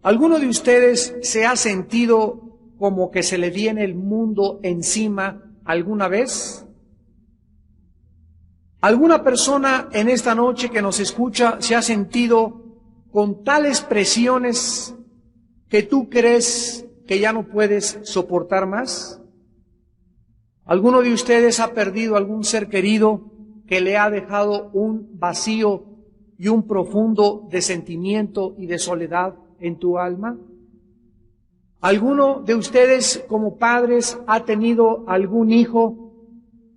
¿Alguno de ustedes se ha sentido como que se le viene el mundo encima alguna vez? ¿Alguna persona en esta noche que nos escucha se ha sentido con tales presiones que tú crees que ya no puedes soportar más? ¿Alguno de ustedes ha perdido algún ser querido que le ha dejado un vacío y un profundo de sentimiento y de soledad en tu alma? ¿Alguno de ustedes como padres ha tenido algún hijo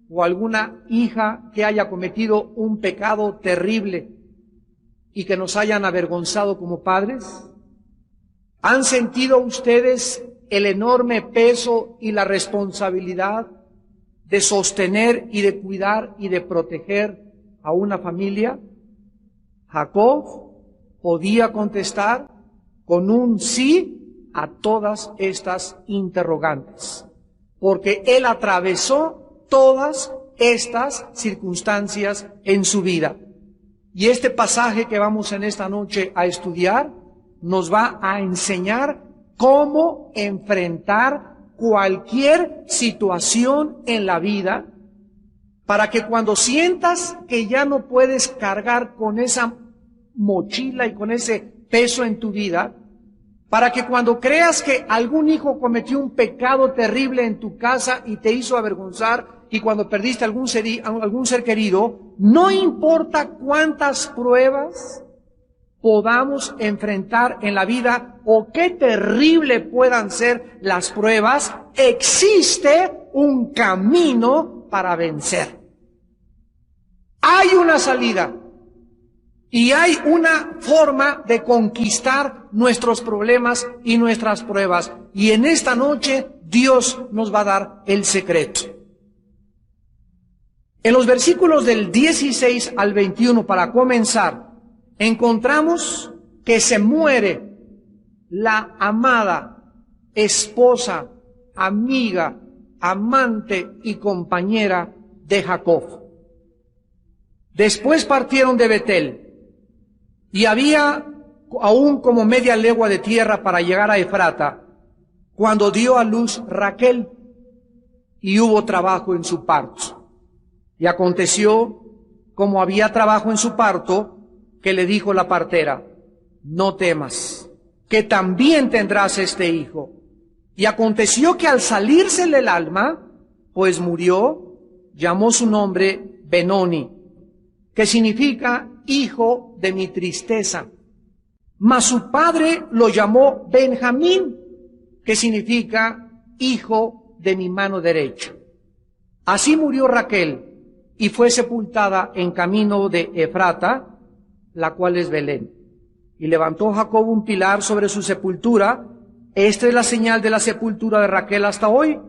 o alguna hija que haya cometido un pecado terrible y que nos hayan avergonzado como padres? ¿Han sentido ustedes el enorme peso y la responsabilidad de sostener y de cuidar y de proteger a una familia? Jacob podía contestar con un sí a todas estas interrogantes, porque él atravesó todas estas circunstancias en su vida. Y este pasaje que vamos en esta noche a estudiar nos va a enseñar cómo enfrentar cualquier situación en la vida, para que cuando sientas que ya no puedes cargar con esa mochila y con ese peso en tu vida, para que cuando creas que algún hijo cometió un pecado terrible en tu casa y te hizo avergonzar, y cuando perdiste algún ser querido, no importa cuántas pruebas podamos enfrentar en la vida o qué terrible puedan ser las pruebas, existe un camino para vencer. Hay una salida y hay una forma de conquistar nuestros problemas y nuestras pruebas. Y en esta noche Dios nos va a dar el secreto. En los versículos del 16 al 21, para comenzar, encontramos que se muere la amada, esposa, amiga, amante y compañera de Jacob. Después partieron de Betel y había aún como media legua de tierra para llegar a Efrata, cuando dio a luz Raquel, y hubo trabajo en su parto. Y aconteció, como había trabajo en su parto, que le dijo la partera: no temas, que también tendrás este hijo. Y aconteció que al salírsele el alma, pues murió, llamó su nombre Benoni, que significa hijo de mi tristeza. Mas su padre lo llamó Benjamín, que significa hijo de mi mano derecha. Así murió Raquel y fue sepultada en camino de Efrata, la cual es Belén. Y levantó Jacob un pilar sobre su sepultura. Esta es la señal de la sepultura de Raquel hasta hoy.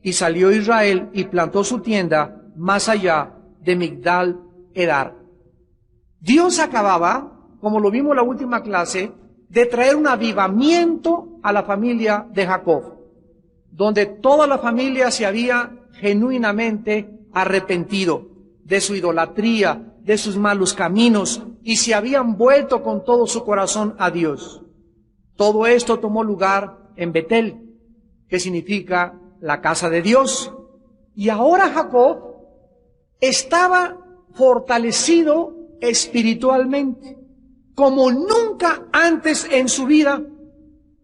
Y salió Israel y plantó su tienda más allá de Migdal Edar. Dios acababa, como lo vimos en la última clase, de traer un avivamiento a la familia de Jacob, donde toda la familia se había genuinamente arrepentido de su idolatría, de sus malos caminos, y se habían vuelto con todo su corazón a Dios. Todo esto tomó lugar en Betel, que significa la casa de Dios. Y ahora Jacob estaba fortalecido espiritualmente, como nunca antes en su vida,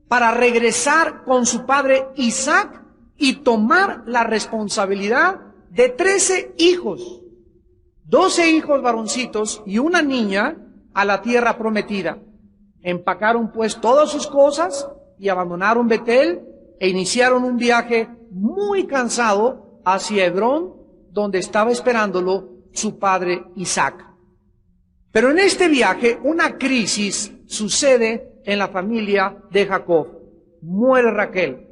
para regresar con su padre Isaac y tomar la responsabilidad de 13 hijos, 12 hijos varoncitos y una niña, a la tierra prometida. Empacaron pues todas sus cosas y abandonaron Betel e iniciaron un viaje muy cansado hacia Hebrón, donde estaba esperándolo su padre Isaac. Pero en este viaje una crisis sucede en la familia de Jacob. Muere Raquel,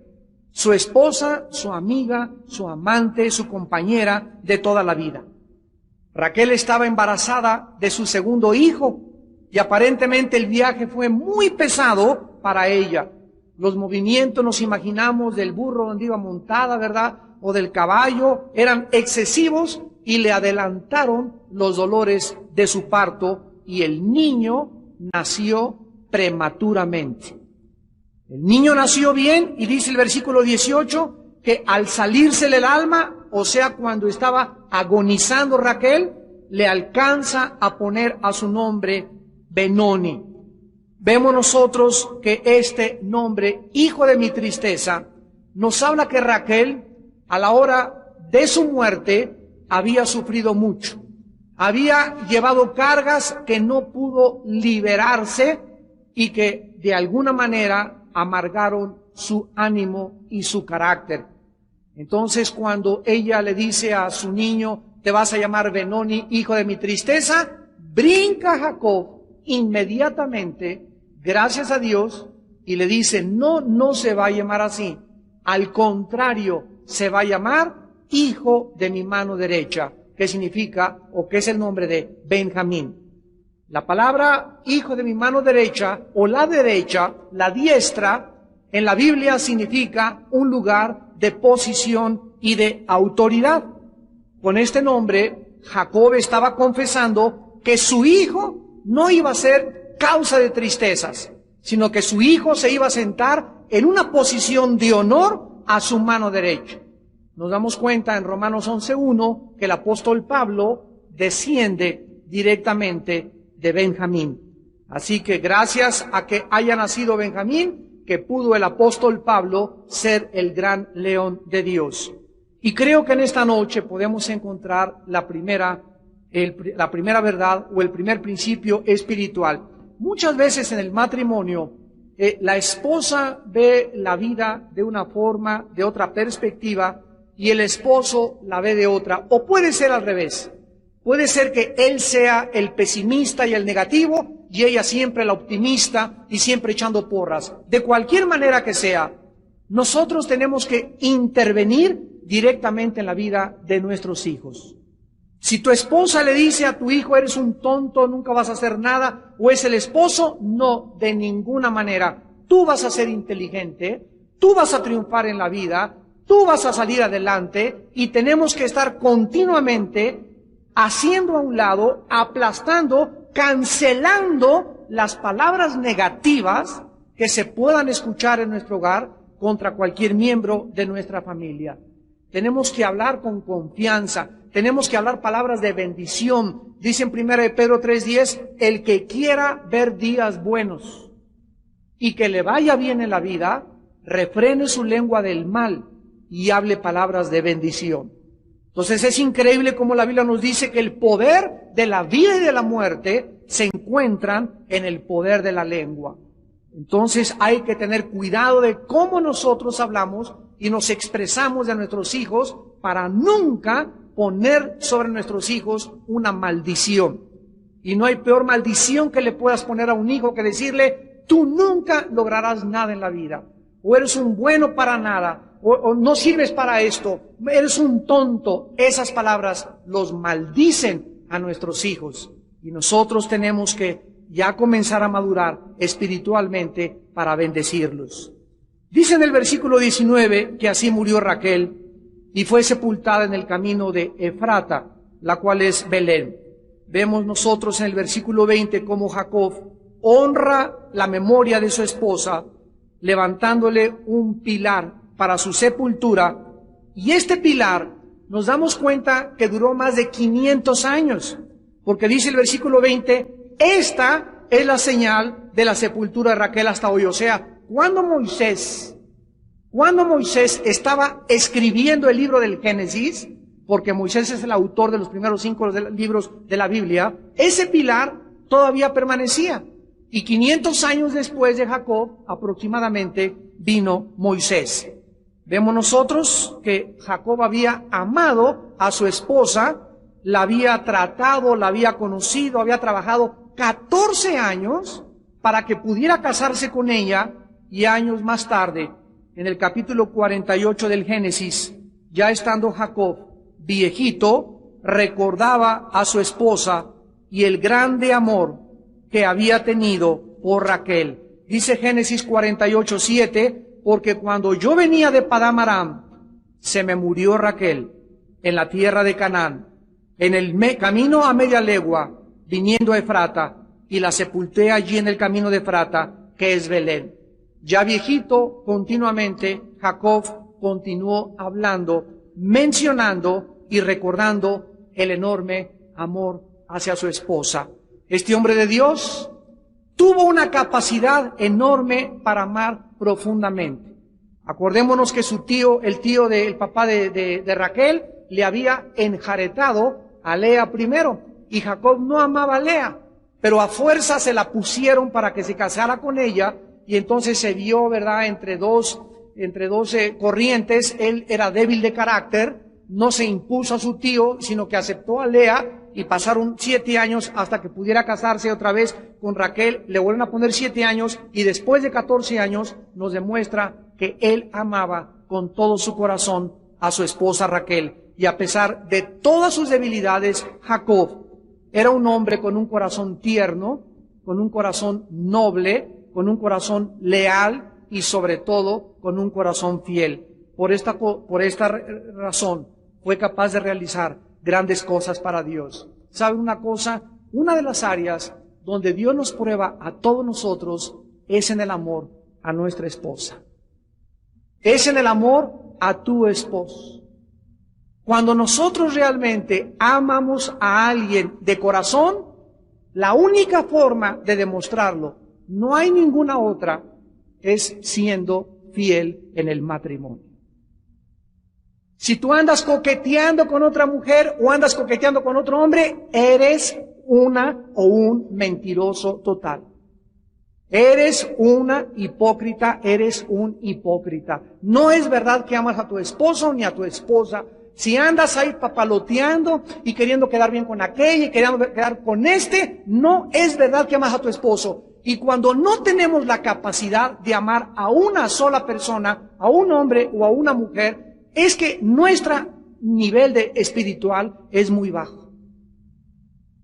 su esposa, su amiga, su amante, su compañera de toda la vida. Raquel estaba embarazada de su segundo hijo y aparentemente el viaje fue muy pesado para ella. Los movimientos, nos imaginamos, del burro donde iba montada, ¿verdad?, o del caballo, eran excesivos y le adelantaron los dolores de su parto y el niño nació prematuramente. El niño nació bien y dice el versículo 18 que al salírsele el alma, o sea, cuando estaba agonizando Raquel, le alcanza a poner a su nombre Benoni. Vemos nosotros que este nombre, hijo de mi tristeza, nos habla que Raquel, a la hora de su muerte, había sufrido mucho. Había llevado cargas que no pudo liberarse y que de alguna manera amargaron su ánimo y su carácter. Entonces, cuando ella le dice a su niño, te vas a llamar Benoni, hijo de mi tristeza, brinca Jacob inmediatamente, gracias a Dios, y le dice, no se va a llamar así. Al contrario, se va a llamar hijo de mi mano derecha, que significa, o que es el nombre de Benjamín. La palabra hijo de mi mano derecha, o la derecha, la diestra, en la Biblia significa un lugar de posición y de autoridad. Con este nombre, Jacob estaba confesando que su hijo no iba a ser causa de tristezas, sino que su hijo se iba a sentar en una posición de honor a su mano derecha. Nos damos cuenta en Romanos 11:1 que el apóstol Pablo desciende directamente de Benjamín. Así que gracias a que haya nacido Benjamín, que pudo el apóstol Pablo ser el gran león de Dios. Y creo que en esta noche podemos encontrar la primera verdad o el primer principio espiritual. Muchas veces en el matrimonio, la esposa ve la vida de una forma, de otra perspectiva, y el esposo la ve de otra. O puede ser al revés. Puede ser que él sea el pesimista y el negativo, y ella siempre la optimista y siempre echando porras. De cualquier manera que sea, nosotros tenemos que intervenir directamente en la vida de nuestros hijos. Si tu esposa le dice a tu hijo, eres un tonto, nunca vas a hacer nada, o es el esposo, no, de ninguna manera. Tú vas a ser inteligente, tú vas a triunfar en la vida, tú vas a salir adelante, y tenemos que estar continuamente haciendo a un lado, aplastando, cancelando las palabras negativas que se puedan escuchar en nuestro hogar contra cualquier miembro de nuestra familia. Tenemos que hablar con confianza, tenemos que hablar palabras de bendición. Dice en 1 Pedro 3:10, el que quiera ver días buenos y que le vaya bien en la vida, refrene su lengua del mal y hable palabras de bendición. Entonces es increíble cómo la Biblia nos dice que el poder de la vida y de la muerte se encuentran en el poder de la lengua. Entonces hay que tener cuidado de cómo nosotros hablamos y nos expresamos de nuestros hijos para nunca poner sobre nuestros hijos una maldición. Y no hay peor maldición que le puedas poner a un hijo que decirle, tú nunca lograrás nada en la vida, o eres un bueno para nada, o no sirves para esto, eres un tonto. Esas palabras los maldicen a nuestros hijos. Y nosotros tenemos que ya comenzar a madurar espiritualmente para bendecirlos. Dice en el versículo 19 que así murió Raquel y fue sepultada en el camino de Efrata, la cual es Belén. Vemos nosotros en el versículo 20 cómo Jacob honra la memoria de su esposa, levantándole un pilar para su sepultura, y este pilar nos damos cuenta que duró más de 500 años, porque dice el versículo 20, esta es la señal de la sepultura de Raquel hasta hoy. O sea, cuando Moisés estaba escribiendo el libro del Génesis, porque Moisés es el autor de los primeros 5 libros de la Biblia, ese pilar todavía permanecía. Y 500 años después de Jacob, aproximadamente, vino Moisés. Vemos nosotros que Jacob había amado a su esposa, la había tratado, la había conocido, había trabajado 14 años para que pudiera casarse con ella, y años más tarde, en el capítulo 48 del Génesis, ya estando Jacob viejito, recordaba a su esposa y el grande amor que había tenido por Raquel. Dice Génesis 48:7, porque cuando yo venía de Padán Aram, se me murió Raquel en la tierra de Canaán, en el camino a media legua, viniendo a Efrata, y la sepulté allí en el camino de Efrata, que es Belén. Ya viejito, continuamente, Jacob continuó hablando, mencionando y recordando el enorme amor hacia su esposa. Este hombre de Dios tuvo una capacidad enorme para amar profundamente. Acordémonos que su tío, el papá de Raquel, le había enjaretado a Lea primero, y Jacob no amaba a Lea, pero a fuerza se la pusieron para que se casara con ella, y entonces se vio, ¿verdad?, entre dos corrientes. Él era débil de carácter, no se impuso a su tío, sino que aceptó a Lea, y pasaron 7 años hasta que pudiera casarse otra vez con Raquel. Le vuelven a poner 7 años, y después de 14 años nos demuestra que él amaba con todo su corazón a su esposa Raquel. Y a pesar de todas sus debilidades, Jacob era un hombre con un corazón tierno, con un corazón noble, con un corazón leal y sobre todo con un corazón fiel. Por esta razón fue capaz de realizar grandes cosas para Dios. ¿Saben una cosa? Una de las áreas donde Dios nos prueba a todos nosotros es en el amor a nuestra esposa. Es en el amor a tu esposo. Cuando nosotros realmente amamos a alguien de corazón, la única forma de demostrarlo, no hay ninguna otra, es siendo fiel en el matrimonio. Si tú andas coqueteando con otra mujer o andas coqueteando con otro hombre, eres una o un mentiroso total. Eres una hipócrita, eres un hipócrita. No es verdad que amas a tu esposo ni a tu esposa. Si andas ahí papaloteando y queriendo quedar bien con aquella y queriendo quedar con este, no es verdad que amas a tu esposo. Y cuando no tenemos la capacidad de amar a una sola persona, a un hombre o a una mujer, es que nuestro nivel espiritual es muy bajo.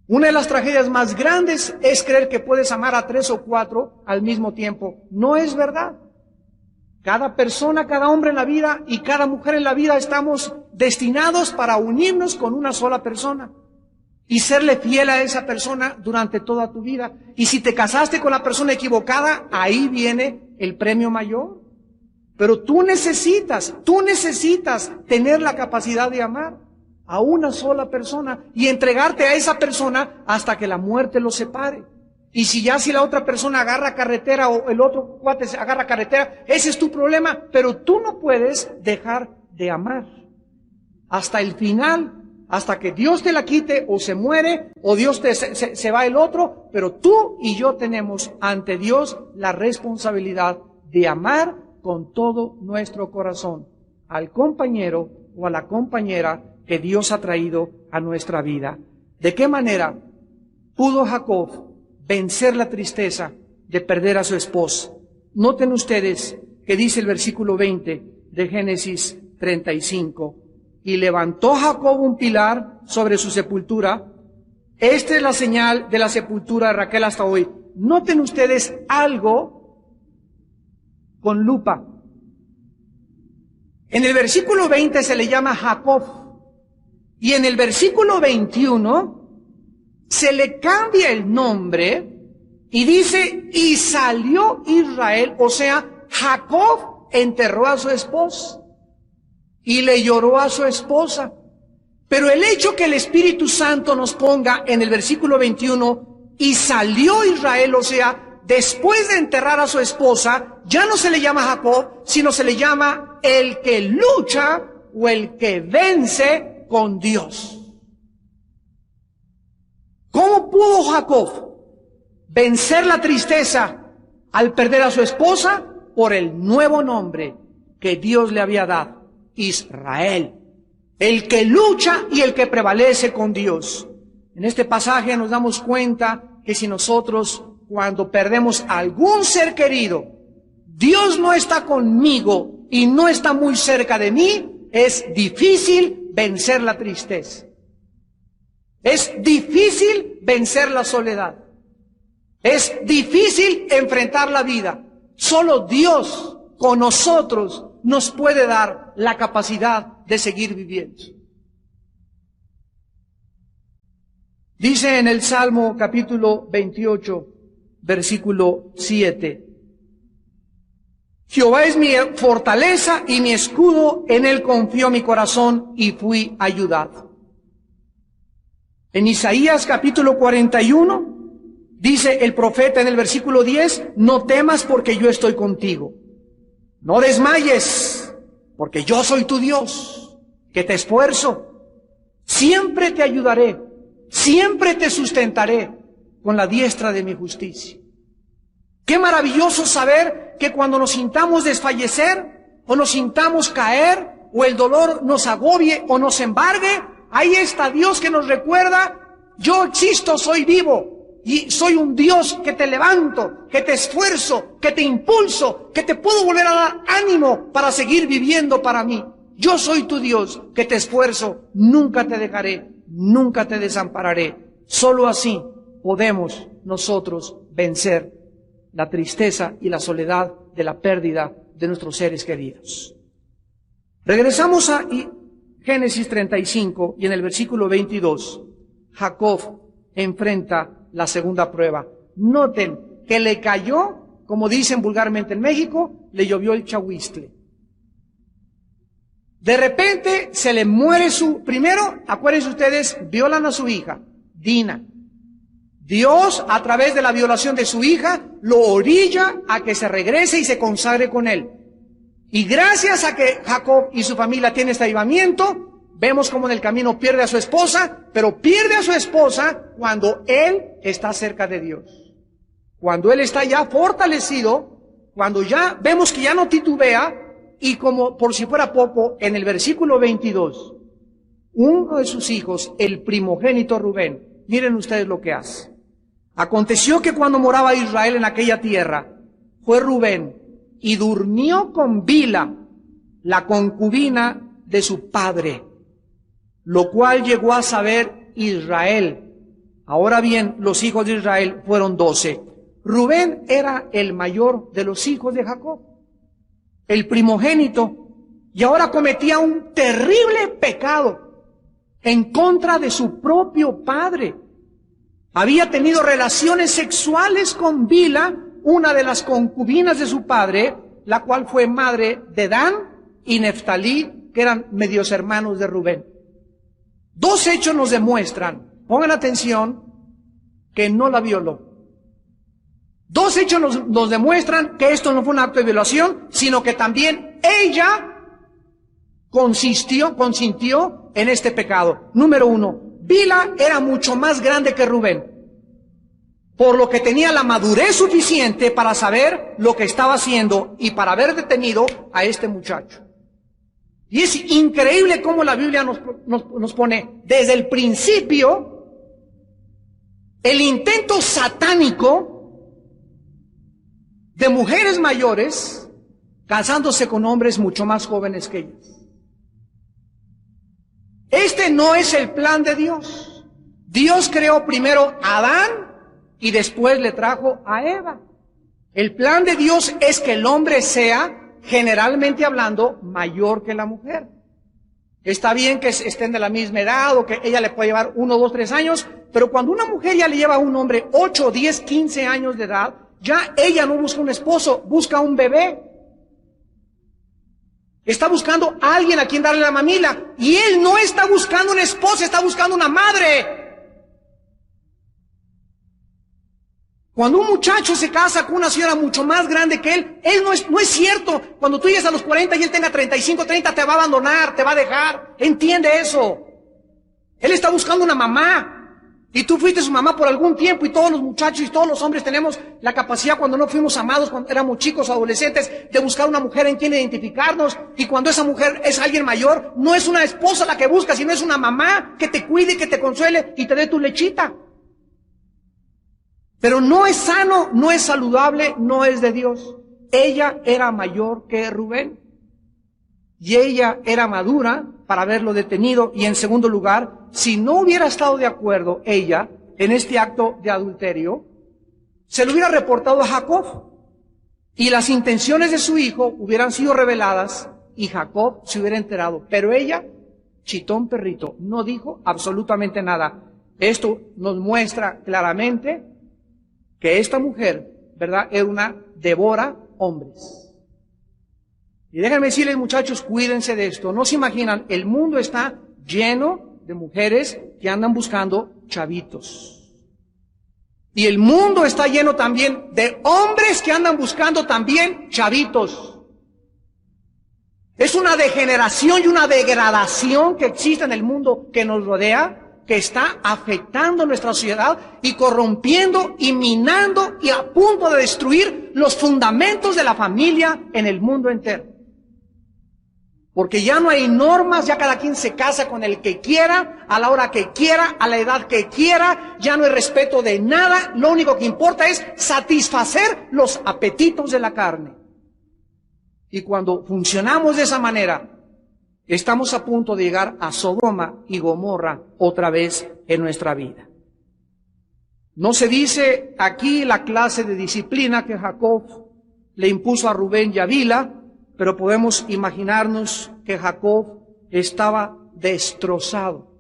Una de las tragedias más grandes es creer que puedes amar a 3 o 4 al mismo tiempo. No es verdad. Cada persona, cada hombre en la vida y cada mujer en la vida estamos destinados para unirnos con una sola persona y serle fiel a esa persona durante toda tu vida. Y si te casaste con la persona equivocada, ahí viene el premio mayor. Pero tú necesitas tener la capacidad de amar a una sola persona y entregarte a esa persona hasta que la muerte los separe. Y si la otra persona agarra carretera o el otro cuate agarra carretera, ese es tu problema, pero tú no puedes dejar de amar hasta el final, hasta que Dios te la quite o se muere o Dios se va el otro, pero tú y yo tenemos ante Dios la responsabilidad de amar con todo nuestro corazón al compañero o a la compañera que Dios ha traído a nuestra vida. ¿De qué manera pudo Jacob vencer la tristeza de perder a su esposa? Noten ustedes que dice el versículo 20 de Génesis 35. Y levantó Jacob un pilar sobre su sepultura. Esta es la señal de la sepultura de Raquel hasta hoy. Noten ustedes algo con lupa. En el versículo 20 se le llama Jacob. Y en el versículo 21 se le cambia el nombre y dice, y salió Israel, o sea, Jacob enterró a su esposa y le lloró a su esposa. Pero el hecho que el Espíritu Santo nos ponga en el versículo 21, y salió Israel, o sea, después de enterrar a su esposa, ya no se le llama Jacob, sino se le llama el que lucha o el que vence con Dios. ¿Cómo pudo Jacob vencer la tristeza al perder a su esposa? Por el nuevo nombre que Dios le había dado, Israel. El que lucha y el que prevalece con Dios. En este pasaje nos damos cuenta que si nosotros, cuando perdemos a algún ser querido, Dios no está conmigo y no está muy cerca de mí, es difícil vencer la tristeza. Es difícil vencer la soledad. Es difícil enfrentar la vida. Solo Dios con nosotros nos puede dar la capacidad de seguir viviendo. Dice en el Salmo capítulo 28, versículo 7. Jehová es mi fortaleza y mi escudo, en él confió mi corazón y fui ayudado. En Isaías capítulo 41, dice el profeta en el versículo 10, no temas porque yo estoy contigo. No desmayes, porque yo soy tu Dios, que te esfuerzo. Siempre te ayudaré, siempre te sustentaré con la diestra de mi justicia. Qué maravilloso saber que cuando nos sintamos desfallecer, o nos sintamos caer, o el dolor nos agobie o nos embargue, ahí está Dios que nos recuerda, yo existo, soy vivo. Y soy un Dios que te levanto, que te esfuerzo, que te impulso, que te puedo volver a dar ánimo para seguir viviendo para mí. Yo soy tu Dios, que te esfuerzo, nunca te dejaré, nunca te desampararé. Solo así podemos nosotros vencer la tristeza y la soledad de la pérdida de nuestros seres queridos. Regresamos a Génesis 35 y en el versículo 22, Jacob enfrenta la segunda prueba. Noten que le cayó, como dicen vulgarmente en México, le llovió el chahuistle. De repente se le muere primero, acuérdense ustedes, violan a su hija, Dina. Dios, a través de la violación de su hija, lo orilla a que se regrese y se consagre con él. Y gracias a que Jacob y su familia tienen este avivamiento, vemos como en el camino pierde a su esposa, pero pierde a su esposa cuando él está cerca de Dios. Cuando él está ya fortalecido, cuando ya vemos que ya no titubea, y como por si fuera poco, en el versículo 22, uno de sus hijos, el primogénito Rubén, miren ustedes lo que hace. Aconteció que cuando moraba Israel en aquella tierra, fue Rubén y durmió con Bila, la concubina de su padre, lo cual llegó a saber Israel. Ahora bien, los hijos de Israel fueron 12. Rubén era el mayor de los hijos de Jacob, el primogénito, y ahora cometía un terrible pecado en contra de su propio padre. Había tenido relaciones sexuales con Bila, una de las concubinas de su padre, la cual fue madre de Dan y Neftalí, que eran medios hermanos de Rubén. Dos hechos nos demuestran, pongan atención, que no la violó. Dos hechos nos demuestran que esto no fue un acto de violación, sino que también ella consintió en este pecado. Número uno, Bila era mucho más grande que Rubén, por lo que tenía la madurez suficiente para saber lo que estaba haciendo y para haber detenido a este muchacho. Y es increíble cómo la Biblia nos pone desde el principio el intento satánico de mujeres mayores casándose con hombres mucho más jóvenes que ellas. Este no es el plan de Dios. Dios creó primero a Adán y después le trajo a Eva. El plan de Dios es que el hombre sea, generalmente hablando, mayor que la mujer. Está bien que estén de la misma edad o que ella le puede llevar 1, 2, 3 años, pero cuando una mujer ya le lleva a un hombre 8, 10, 15 años de edad, ya ella no busca un esposo, busca un bebé. Está buscando a alguien a quien darle la mamila. Y él no está buscando una esposa, está buscando una madre. Cuando un muchacho se casa con una señora mucho más grande que él no es cierto. Cuando tú llegas a los 40 y él tenga 35, 30, te va a abandonar, te va a dejar. Entiende eso. Él está buscando una mamá. Y tú fuiste su mamá por algún tiempo, y todos los muchachos y todos los hombres tenemos la capacidad, cuando no fuimos amados, cuando éramos chicos o adolescentes, de buscar una mujer en quien identificarnos. Y cuando esa mujer es alguien mayor, no es una esposa la que buscas, sino es una mamá que te cuide, que te consuele y te dé tu lechita. Pero no es sano, no es saludable, no es de Dios. Ella era mayor que Rubén. Y ella era madura para haberlo detenido. Y en segundo lugar, si no hubiera estado de acuerdo ella en este acto de adulterio, se lo hubiera reportado a Jacob. Y las intenciones de su hijo hubieran sido reveladas y Jacob se hubiera enterado. Pero ella, chitón perrito, no dijo absolutamente nada. Esto nos muestra claramente que esta mujer, ¿verdad?, era una devora hombres. Y déjenme decirles, muchachos, cuídense de esto. No se imaginan, el mundo está lleno de mujeres que andan buscando chavitos. Y el mundo está lleno también de hombres que andan buscando también chavitos. Es una degeneración y una degradación que existe en el mundo que nos rodea, que está afectando nuestra sociedad y corrompiendo y minando y a punto de destruir los fundamentos de la familia en el mundo entero. Porque ya no hay normas, ya cada quien se casa con el que quiera, a la hora que quiera, a la edad que quiera, ya no hay respeto de nada, lo único que importa es satisfacer los apetitos de la carne. Y cuando funcionamos de esa manera, estamos a punto de llegar a Sodoma y Gomorra otra vez en nuestra vida. No se dice aquí la clase de disciplina que Jacob le impuso a Rubén y a Bilha, pero podemos imaginarnos que Jacob estaba destrozado.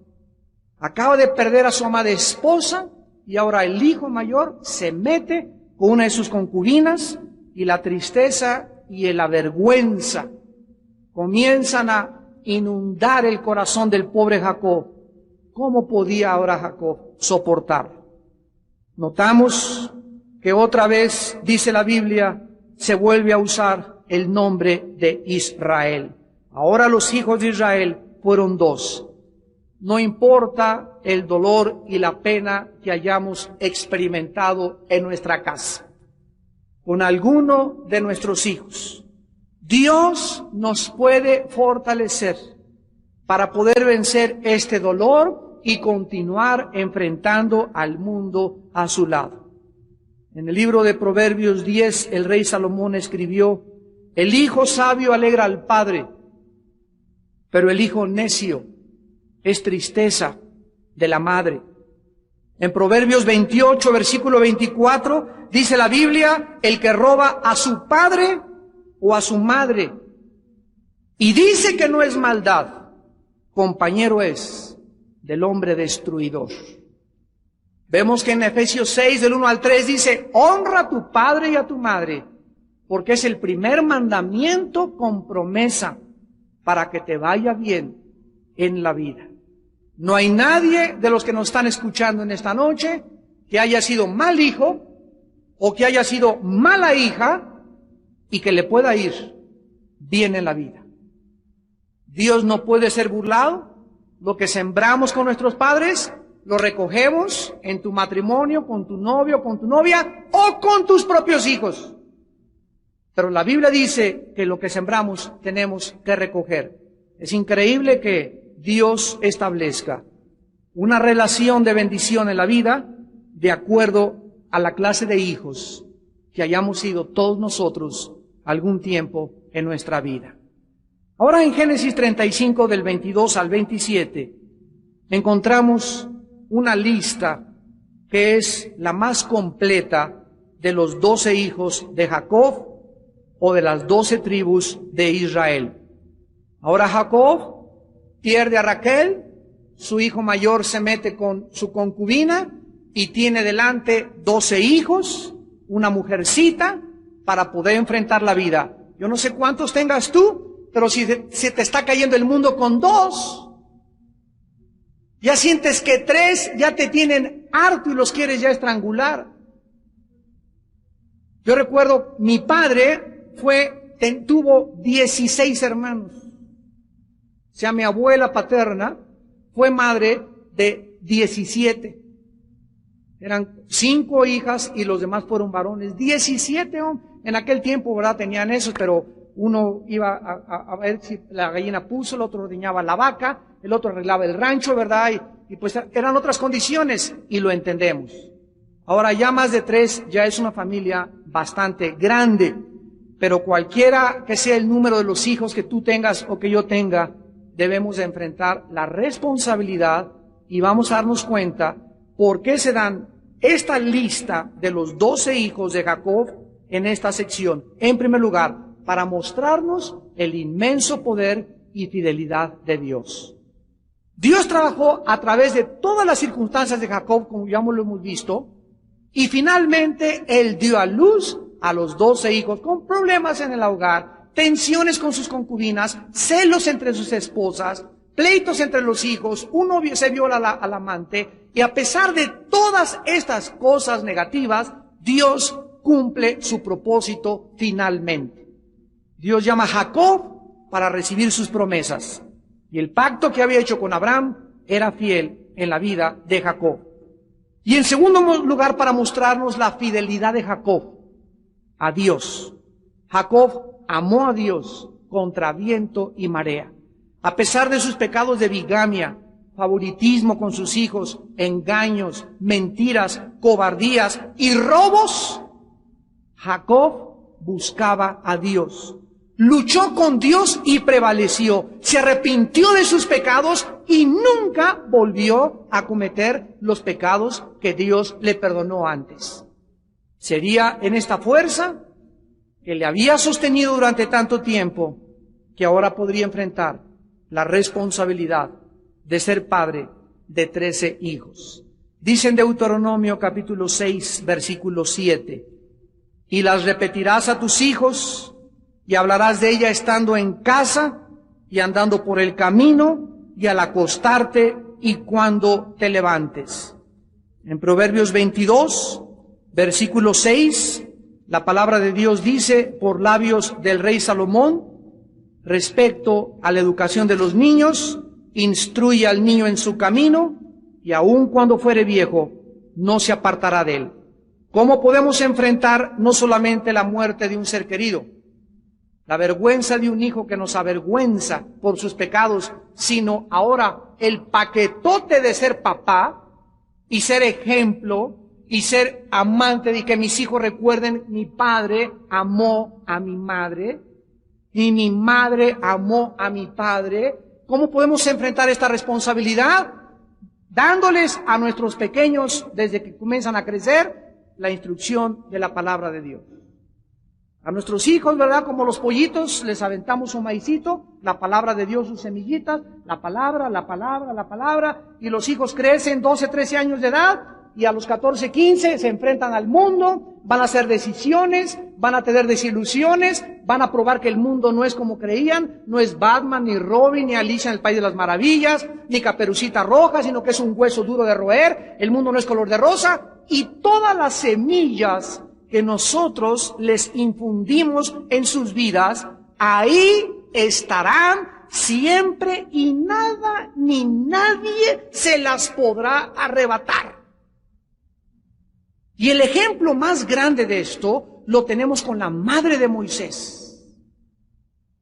Acaba de perder a su amada esposa y ahora el hijo mayor se mete con una de sus concubinas y la tristeza y la vergüenza comienzan a inundar el corazón del pobre Jacob. ¿Cómo podía ahora Jacob soportarlo? Notamos que otra vez, dice la Biblia, se vuelve a usar el nombre de Israel. Ahora los hijos de Israel fueron dos. No importa el dolor y la pena que hayamos experimentado en nuestra casa, con alguno de nuestros hijos, Dios nos puede fortalecer para poder vencer este dolor y continuar enfrentando al mundo a su lado. En el libro de Proverbios 10, el rey Salomón escribió: el hijo sabio alegra al padre, pero el hijo necio es tristeza de la madre. En Proverbios 28, versículo 24, dice la Biblia: el que roba a su padre o a su madre y dice que no es maldad, compañero es del hombre destruidor. Vemos que en Efesios 6, del 1 al 3, dice: honra a tu padre y a tu madre, porque es el primer mandamiento con promesa para que te vaya bien en la vida. No hay nadie de los que nos están escuchando en esta noche que haya sido mal hijo o que haya sido mala hija y que le pueda ir bien en la vida. Dios no puede ser burlado. Lo que sembramos con nuestros padres, lo recogemos en tu matrimonio, con tu novio, con tu novia o con tus propios hijos. Pero la Biblia dice que lo que sembramos tenemos que recoger. Es increíble que Dios establezca una relación de bendición en la vida de acuerdo a la clase de hijos que hayamos sido todos nosotros algún tiempo en nuestra vida. Ahora en Génesis 35 del 22 al 27 encontramos una lista que es la más completa de los 12 hijos de Jacob o de las 12 tribus de Israel. Ahora Jacob pierde a Raquel, su hijo mayor se mete con su concubina y tiene delante 12 hijos, una mujercita, para poder enfrentar la vida. Yo no sé cuántos tengas tú, pero si se te está cayendo el mundo con 2, ya sientes que 3 ya te tienen harto y los quieres ya estrangular. Yo recuerdo, mi padre tuvo 16 hermanos. O sea, mi abuela paterna fue madre de 17. Eran 5 hijas y los demás fueron varones. 17 hombres. En aquel tiempo, ¿verdad? Tenían eso, pero uno iba a ver si la gallina puso, el otro ordeñaba la vaca, el otro arreglaba el rancho, ¿verdad? Y pues eran otras condiciones y lo entendemos. Ahora ya más de 3 ya es una familia bastante grande, pero cualquiera que sea el número de los hijos que tú tengas o que yo tenga, debemos de enfrentar la responsabilidad y vamos a darnos cuenta por qué se dan esta lista de los 12 hijos de Jacob en esta sección. En primer lugar, para mostrarnos el inmenso poder y fidelidad de Dios. Dios trabajó a través de todas las circunstancias de Jacob, como ya lo hemos visto, y finalmente Él dio a luz a los 12 hijos con problemas en el hogar, tensiones con sus concubinas, celos entre sus esposas, pleitos entre los hijos, uno se viola al amante, y a pesar de todas estas cosas negativas, Dios cumple su propósito finalmente. Dios llama a Jacob para recibir sus promesas, y el pacto que había hecho con Abraham era fiel en la vida de Jacob. Y en segundo lugar, para mostrarnos la fidelidad de Jacob a Dios. Jacob amó a Dios contra viento y marea. A pesar de sus pecados de bigamia, favoritismo con sus hijos, engaños, mentiras, cobardías y robos, Jacob buscaba a Dios. Luchó con Dios y prevaleció. Se arrepintió de sus pecados y nunca volvió a cometer los pecados que Dios le perdonó antes. Sería en esta fuerza que le había sostenido durante tanto tiempo que ahora podría enfrentar la responsabilidad de ser padre de 13 hijos. Dice en Deuteronomio capítulo 6, versículo 7, y las repetirás a tus hijos, y hablarás de ella estando en casa, y andando por el camino, y al acostarte, y cuando te levantes. En Proverbios 22, versículo 6, la palabra de Dios dice, por labios del rey Salomón, respecto a la educación de los niños, instruye al niño en su camino, y aun cuando fuere viejo, no se apartará de él. ¿Cómo podemos enfrentar no solamente la muerte de un ser querido, la vergüenza de un hijo que nos avergüenza por sus pecados, sino ahora el paquetote de ser papá y ser ejemplo y ser amante de que mis hijos recuerden, mi padre amó a mi madre y mi madre amó a mi padre? ¿Cómo podemos enfrentar esta responsabilidad? Dándoles a nuestros pequeños, desde que comienzan a crecer, la instrucción de la palabra de Dios. A nuestros hijos, ¿verdad? Como los pollitos, les aventamos un maicito, la palabra de Dios, sus semillitas, la palabra, y los hijos crecen 12, 13 años de edad, y a los 14, 15 se enfrentan al mundo, van a hacer decisiones, van a tener desilusiones, van a probar que el mundo no es como creían, no es Batman, ni Robin, ni Alicia en el País de las Maravillas, ni Caperucita Roja, sino que es un hueso duro de roer, el mundo no es color de rosa, y todas las semillas que nosotros les infundimos en sus vidas, ahí estarán siempre y nada ni nadie se las podrá arrebatar. Y el ejemplo más grande de esto lo tenemos con la madre de Moisés.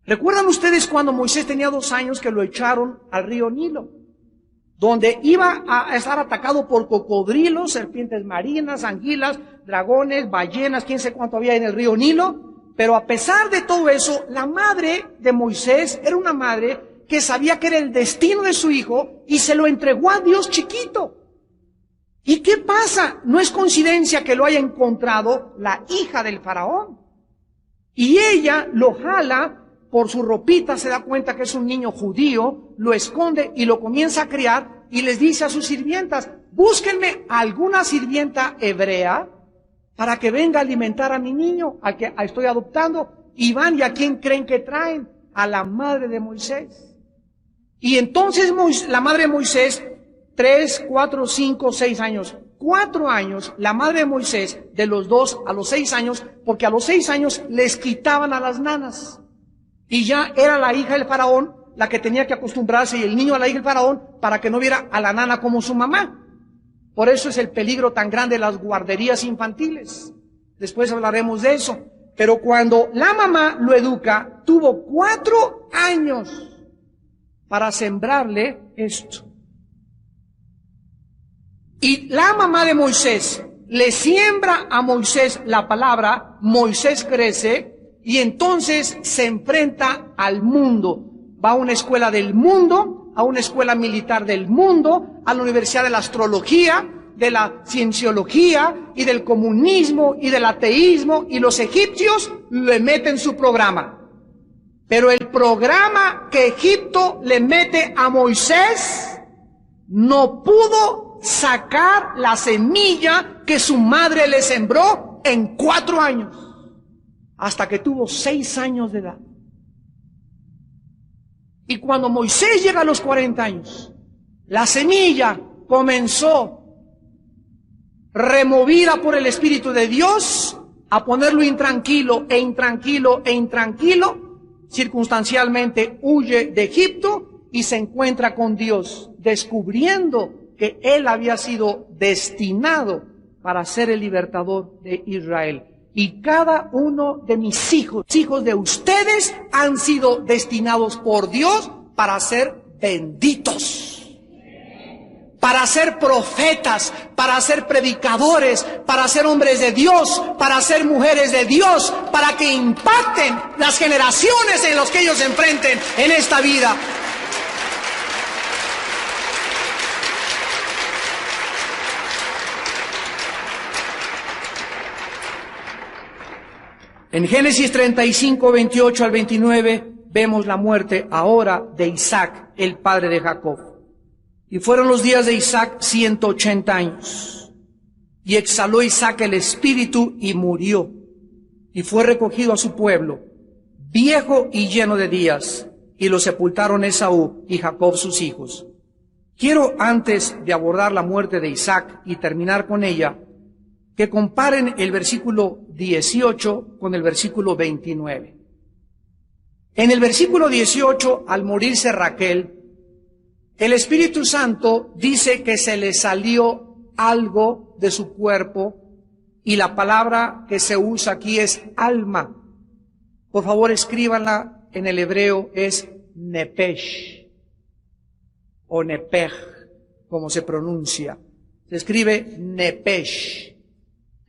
¿Recuerdan ustedes cuando Moisés tenía 2 años que lo echaron al río Nilo? Donde iba a estar atacado por cocodrilos, serpientes marinas, anguilas, dragones, ballenas, quién sé cuánto había en el río Nilo. Pero a pesar de todo eso, la madre de Moisés era una madre que sabía que era el destino de su hijo y se lo entregó a Dios chiquito. ¿Y qué pasa? No es coincidencia que lo haya encontrado la hija del faraón. Y ella lo jala por su ropita, se da cuenta que es un niño judío, lo esconde y lo comienza a criar y les dice a sus sirvientas, búsquenme alguna sirvienta hebrea para que venga a alimentar a mi niño, al que estoy adoptando. Y van, ¿y a quién creen que traen? A la madre de Moisés. Y entonces la madre de Moisés, 3, 4, 5, 6 años, 4 años, la madre de Moisés, de los 2 a los 6 años, porque a los 6 años les quitaban a las nanas. Y ya era la hija del faraón la que tenía que acostumbrarse, y el niño a la hija del faraón, para que no viera a la nana como su mamá. Por eso es el peligro tan grande de las guarderías infantiles. Después hablaremos de eso. Pero cuando la mamá lo educa, tuvo 4 años para sembrarle esto. Y la mamá de Moisés le siembra a Moisés la palabra, Moisés crece, y entonces se enfrenta al mundo. Va a una escuela del mundo, a una escuela militar del mundo, a la Universidad de la Astrología, de la Cienciología y del comunismo y del ateísmo, y los egipcios le meten su programa. Pero el programa que Egipto le mete a Moisés no pudo sacar la semilla que su madre le sembró en 4 años. Hasta que tuvo 6 años de edad. Y cuando Moisés llega a los 40 años, la semilla comenzó, removida por el Espíritu de Dios, a ponerlo intranquilo, circunstancialmente huye de Egipto y se encuentra con Dios, descubriendo que él había sido destinado para ser el libertador de Israel. Y cada uno de mis hijos, hijos de ustedes, han sido destinados por Dios para ser benditos, para ser profetas, para ser predicadores, para ser hombres de Dios, para ser mujeres de Dios, para que impacten las generaciones en las que ellos se enfrenten en esta vida. En Génesis 35, 28 al 29, vemos la muerte ahora de Isaac, el padre de Jacob. Y fueron los días de Isaac 180 años. Y exhaló Isaac el espíritu y murió. Y fue recogido a su pueblo, viejo y lleno de días. Y lo sepultaron Esaú y Jacob sus hijos. Quiero, antes de abordar la muerte de Isaac y terminar con ella, que comparen el versículo 18 con el versículo 29. En el versículo 18, al morirse Raquel, el Espíritu Santo dice que se le salió algo de su cuerpo, y la palabra que se usa aquí es alma. Por favor, escríbanla, en el hebreo es nepesh, o nepej, como se pronuncia. Se escribe nepesh.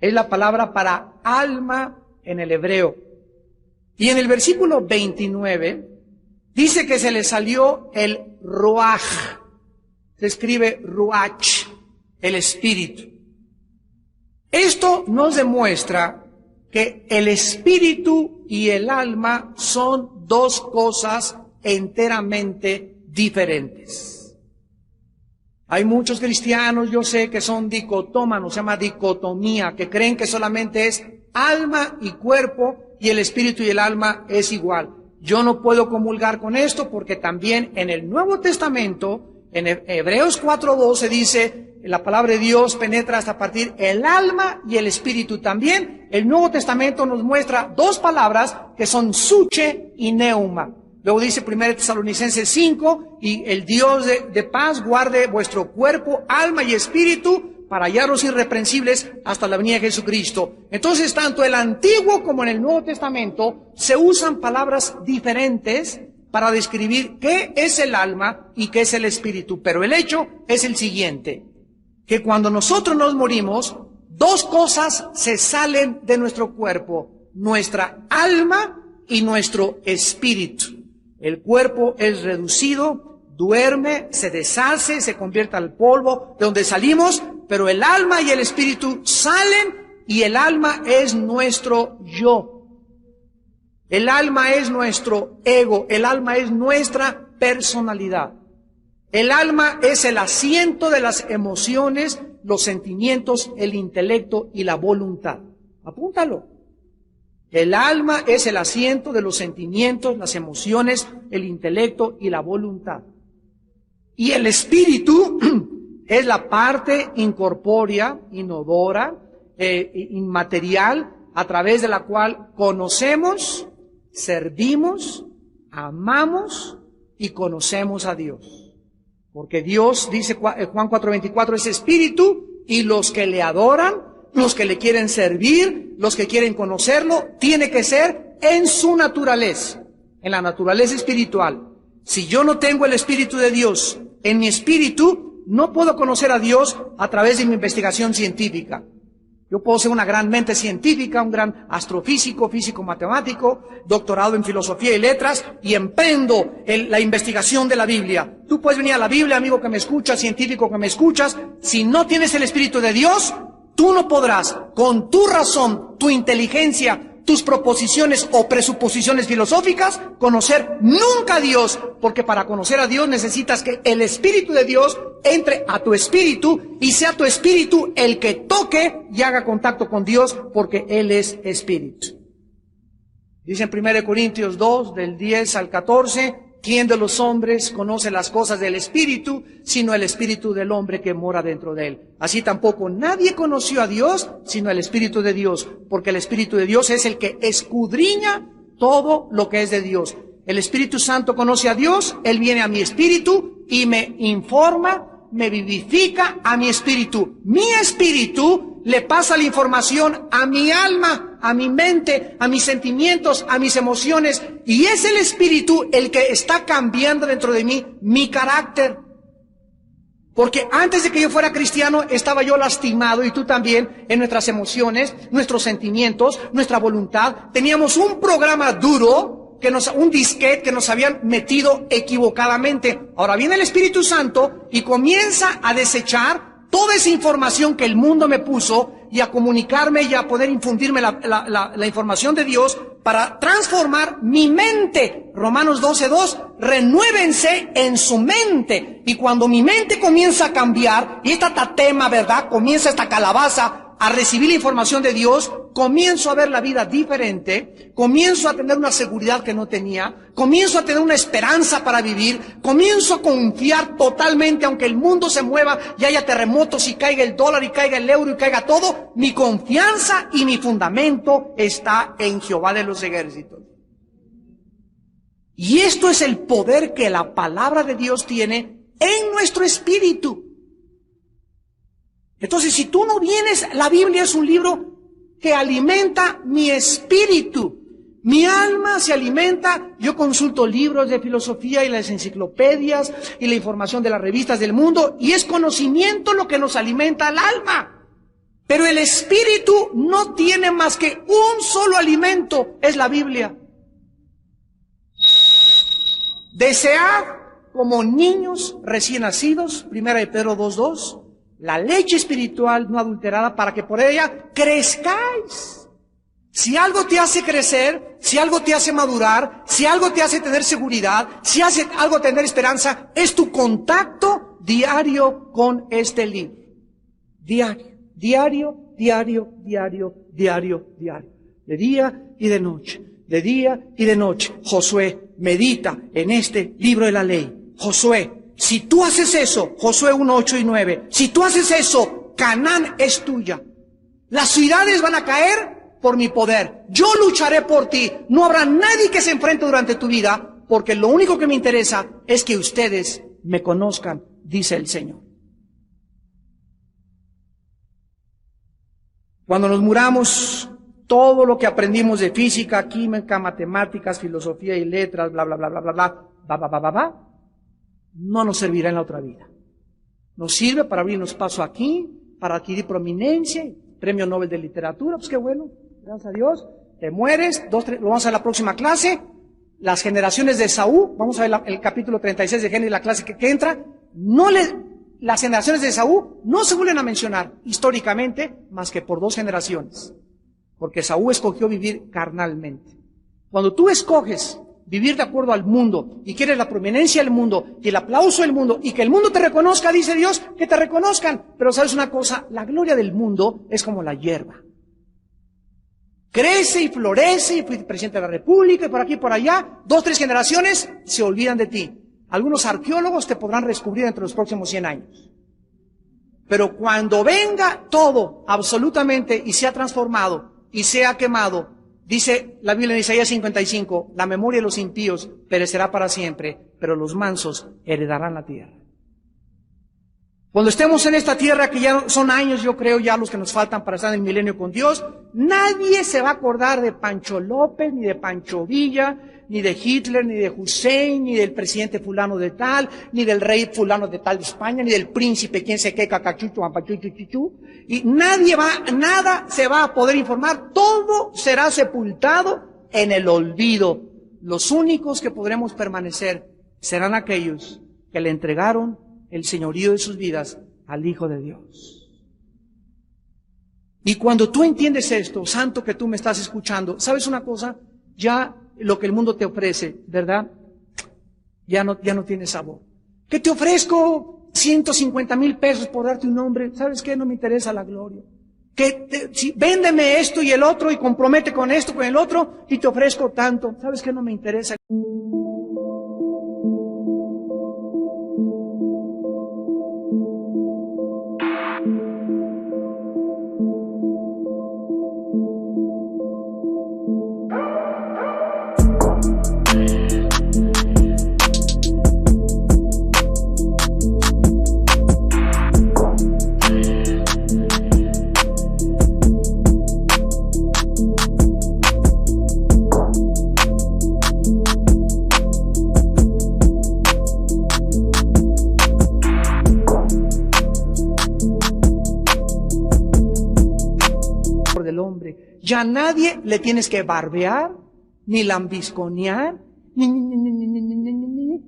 Es la palabra para alma en el hebreo. Y en el versículo 29 dice que se le salió el ruach. Se escribe ruach, el espíritu. Esto nos demuestra que el espíritu y el alma son dos cosas enteramente diferentes. Hay muchos cristianos, yo sé, que son dicotómanos, se llama dicotomía, que creen que solamente es alma y cuerpo y el espíritu y el alma es igual. Yo no puedo comulgar con esto porque también en el Nuevo Testamento, en Hebreos 4:12 dice, la palabra de Dios penetra hasta partir el alma y el espíritu también. El Nuevo Testamento nos muestra dos palabras que son suche y neuma. Luego dice 1 Tesalonicenses 5, y el Dios de paz guarde vuestro cuerpo, alma y espíritu para hallarlos irreprensibles hasta la venida de Jesucristo. Entonces, tanto el Antiguo como en el Nuevo Testamento se usan palabras diferentes para describir qué es el alma y qué es el espíritu. Pero el hecho es el siguiente, que cuando nosotros nos morimos, dos cosas se salen de nuestro cuerpo, nuestra alma y nuestro espíritu. El cuerpo es reducido, duerme, se deshace, se convierte al polvo de donde salimos, pero el alma y el espíritu salen y el alma es nuestro yo. El alma es nuestro ego, el alma es nuestra personalidad. El alma es el asiento de las emociones, los sentimientos, el intelecto y la voluntad. Apúntalo. El alma es el asiento de los sentimientos, las emociones, el intelecto y la voluntad. Y el espíritu es la parte incorpórea, inodora, inmaterial, a través de la cual conocemos, servimos, amamos y conocemos a Dios. Porque Dios, dice Juan 4:24, es espíritu, y los que le adoran, los que le quieren servir, los que quieren conocerlo, tiene que ser en su naturaleza, en la naturaleza espiritual. Si yo no tengo el Espíritu de Dios en mi espíritu, no puedo conocer a Dios a través de mi investigación científica. Yo puedo ser una gran mente científica, un gran astrofísico, físico matemático, doctorado en filosofía y letras, y emprendo la investigación de la Biblia. Tú puedes venir a la Biblia, amigo que me escuchas, científico que me escuchas, si no tienes el Espíritu de Dios, tú no podrás, con tu razón, tu inteligencia, tus proposiciones o presuposiciones filosóficas, conocer nunca a Dios, porque para conocer a Dios necesitas que el Espíritu de Dios entre a tu espíritu y sea tu espíritu el que toque y haga contacto con Dios, porque Él es espíritu. Dice en 1 Corintios 2, del 10 al 14, ¿Quién de los hombres conoce las cosas del Espíritu, sino el Espíritu del hombre que mora dentro de él? Así tampoco nadie conoció a Dios, sino el Espíritu de Dios, porque el Espíritu de Dios es el que escudriña todo lo que es de Dios. El Espíritu Santo conoce a Dios, Él viene a mi espíritu y me informa, me vivifica a mi espíritu. Mi espíritu le pasa la información a mi alma, a mi mente, a mis sentimientos, a mis emociones. Y es el Espíritu el que está cambiando dentro de mí mi carácter. Porque antes de que yo fuera cristiano, estaba yo lastimado, y tú también, en nuestras emociones, nuestros sentimientos, nuestra voluntad. Teníamos un programa duro, un disquete que nos habían metido equivocadamente. Ahora viene el Espíritu Santo y comienza a desechar toda esa información que el mundo me puso y a comunicarme y a poder infundirme la información de Dios para transformar mi mente. Romanos 12:2, renuévense en su mente. Y cuando mi mente comienza a cambiar, y esta tatema, ¿verdad? Comienza esta calabaza a recibir la información de Dios, comienzo a ver la vida diferente, comienzo a tener una seguridad que no tenía, comienzo a tener una esperanza para vivir, comienzo a confiar totalmente, aunque el mundo se mueva y haya terremotos y caiga el dólar y caiga el euro y caiga todo, mi confianza y mi fundamento está en Jehová de los ejércitos. Y esto es el poder que la palabra de Dios tiene en nuestro espíritu. Entonces, si tú no vienes, la Biblia es un libro que alimenta mi espíritu. Mi alma se alimenta, yo consulto libros de filosofía y las enciclopedias y la información de las revistas del mundo, y es conocimiento lo que nos alimenta al alma. Pero el espíritu no tiene más que un solo alimento, es la Biblia. Desead como niños recién nacidos, 1 Pedro 2:2, la leche espiritual no adulterada, para que por ella crezcáis. Si algo te hace crecer, si algo te hace madurar, si algo te hace tener seguridad, si hace algo tener esperanza, es tu contacto diario con este libro. Diario. De día y de noche. De día y de noche. Josué, medita en este libro de la ley. Josué, si tú haces eso, Josué 1:8 y 9, si tú haces eso, Canaán es tuya. Las ciudades van a caer por mi poder. Yo lucharé por ti. No habrá nadie que se enfrente durante tu vida, porque lo único que me interesa es que ustedes me conozcan, dice el Señor. Cuando nos muramos, todo lo que aprendimos de física, química, matemáticas, filosofía y letras, bla, bla, bla, bla, bla, bla, no nos servirá en la otra vida. Nos sirve para abrirnos paso aquí, para adquirir prominencia, premio Nobel de literatura. Pues qué bueno, gracias a Dios. Te mueres, lo vamos a ver la próxima clase. Las generaciones de Esaú, vamos a ver el capítulo 36 de Génesis, la clase que entra. Las generaciones de Esaú no se vuelven a mencionar históricamente más que por 2 generaciones. Porque Esaú escogió vivir carnalmente. Cuando tú escoges vivir de acuerdo al mundo y quieres la prominencia del mundo y el aplauso del mundo y que el mundo te reconozca, dice Dios, que te reconozcan. Pero sabes una cosa, la gloria del mundo es como la hierba. Crece y florece y fui presidente de la República y por aquí y por allá, 2, 3 generaciones se olvidan de ti. Algunos arqueólogos te podrán descubrir entre los próximos 100 años. Pero cuando venga todo absolutamente y sea transformado y sea quemado, dice la Biblia en Isaías 55, la memoria de los impíos perecerá para siempre, pero los mansos heredarán la tierra. Cuando estemos en esta tierra, que ya son años, yo creo, ya los que nos faltan para estar en el milenio con Dios, nadie se va a acordar de Pancho López, ni de Pancho Villa, ni de Hitler, ni de Hussein, ni del presidente fulano de tal, ni del rey fulano de tal de España, ni del príncipe quién sé qué, cacachucho, ampachuchuchuchu. Y nada se va a poder informar, todo será sepultado en el olvido. Los únicos que podremos permanecer serán aquellos que le entregaron el señorío de sus vidas al Hijo de Dios. Y cuando tú entiendes esto, santo que tú me estás escuchando, ¿sabes una cosa? Ya lo que el mundo te ofrece, ¿verdad? Ya no tiene sabor. ¿Qué te ofrezco? 150,000 pesos por darte un nombre. ¿Sabes qué? No me interesa la gloria. Véndeme esto y el otro y compromete con esto, con el otro y te ofrezco tanto. ¿Sabes qué? No me interesa. Ya nadie le tienes que barbear, ni lambisconear,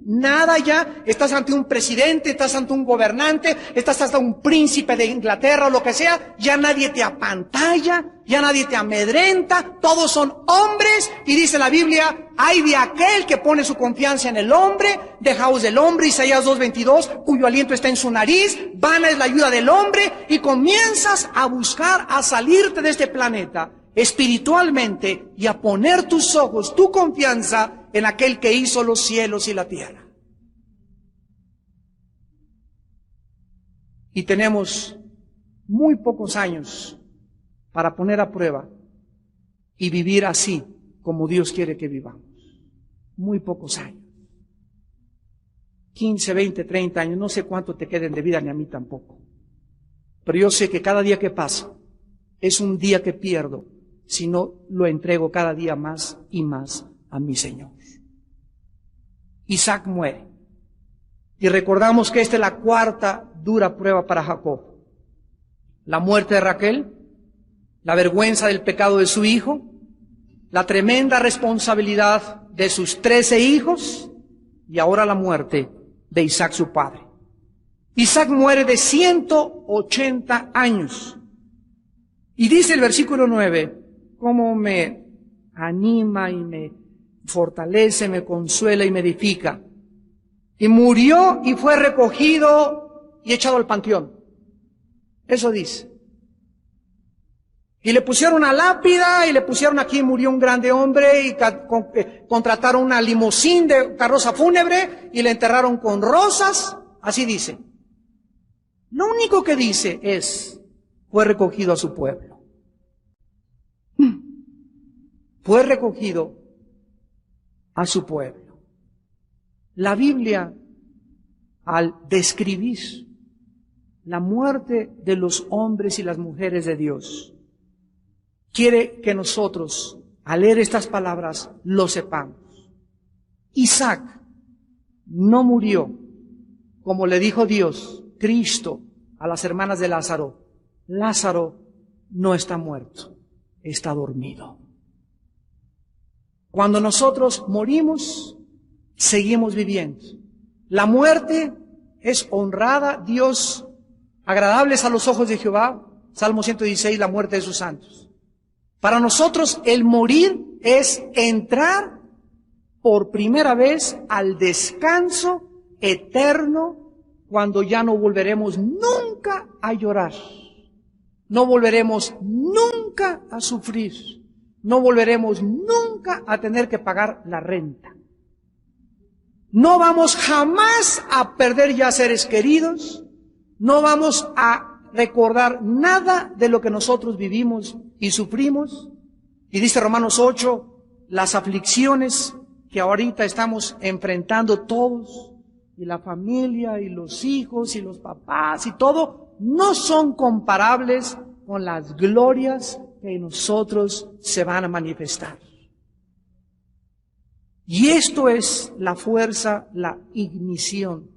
nada ya. Estás ante un presidente, estás ante un gobernante, estás ante un príncipe de Inglaterra o lo que sea, ya nadie te apantalla, ya nadie te amedrenta, todos son hombres, y dice la Biblia, hay de aquel que pone su confianza en el hombre, dejaos del hombre, Isaías 2:22, cuyo aliento está en su nariz, vana es la ayuda del hombre, y comienzas a buscar a salirte de este planeta espiritualmente y a poner tus ojos, tu confianza en aquel que hizo los cielos y la tierra. Y tenemos muy pocos años para poner a prueba y vivir así como Dios quiere que vivamos. Muy pocos años. 15, 20, 30 años, no sé cuánto te queden de vida, ni a mí tampoco. Pero yo sé que cada día que pasa es un día que pierdo si no lo entrego cada día más y más a mi Señor. Isaac muere. Y recordamos que esta es la cuarta dura prueba para Jacob. La muerte de Raquel, la vergüenza del pecado de su hijo, la tremenda responsabilidad de sus 13 hijos y ahora la muerte de Isaac su padre. Isaac muere de 180 años. Y dice el versículo 9, cómo me anima y me fortalece, me consuela y me edifica. Y murió y fue recogido y echado al panteón. Eso dice. Y le pusieron una lápida y le pusieron aquí murió un grande hombre y contrataron una limusín de carroza fúnebre y le enterraron con rosas. Así dice. Lo único que dice es, fue recogido a su pueblo. Fue recogido a su pueblo. La Biblia, al describir la muerte de los hombres y las mujeres de Dios, quiere que nosotros, al leer estas palabras, lo sepamos. Isaac no murió, como le dijo Dios, Cristo, a las hermanas de Lázaro. Lázaro no está muerto, está dormido. Cuando nosotros morimos, seguimos viviendo. La muerte es honrada, Dios, agradables a los ojos de Jehová. Salmo 116, la muerte de sus santos. Para nosotros el morir es entrar por primera vez al descanso eterno cuando ya no volveremos nunca a llorar. No volveremos nunca a sufrir. No volveremos nunca a tener que pagar la renta. No vamos jamás a perder ya seres queridos. No vamos a recordar nada de lo que nosotros vivimos y sufrimos. Y dice Romanos 8, las aflicciones que ahorita estamos enfrentando todos, y la familia, y los hijos, y los papás, y todo, no son comparables con las glorias que en nosotros se van a manifestar. Y esto es la fuerza, la ignición